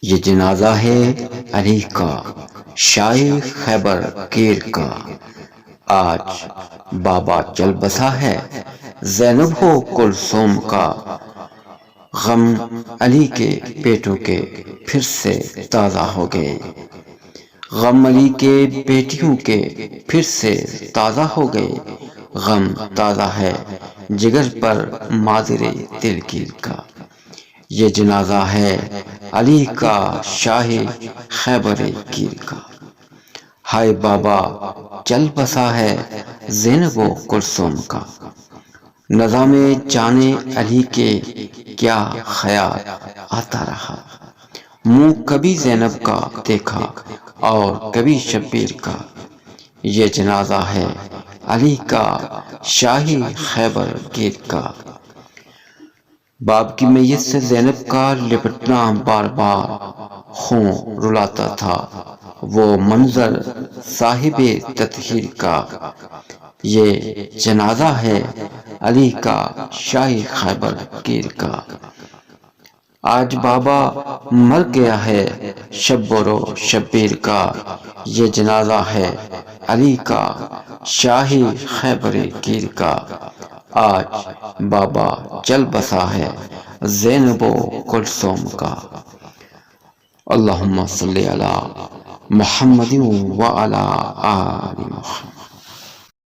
یہ جنازہ ہے علی کا شاہ خیبر کیر کا، آج بابا چل بسا ہے زینب ہو کلثوم کا، غم علی کے بیٹوں کے پھر سے تازہ ہو گئے، غم علی کے بیٹیوں کے پھر سے تازہ ہو گئے، غم تازہ ہے جگر پر مادر دلگیر کا، یہ جنازہ ہے علی کا شاہ خیبر کیر کا، ہائے بابا چل بسا ہے زینب و کلثوم کا، نظام جانے علی کے کیا خیال آتا رہا، منہ کبھی زینب کا دیکھا اور کبھی شبیر کا، یہ جنازہ ہے علی کا شاہ خیبر کیر کا، باپ کی میت سے زینب کا لپٹنا بار بار خون رلاتا تھا، وہ منظر صاحب تطہیر کا، یہ جنازہ ہے علی کا شاہ خیبر کیر کا، آج بابا مر گیا ہے شبر و شبیر کا، یہ جنازہ ہے علی کا شاہ خیبر کیر کا، آج بابا چل بسا ہے زینب و کلثوم کا، اللہم صلی علی محمد و علی آل محمد۔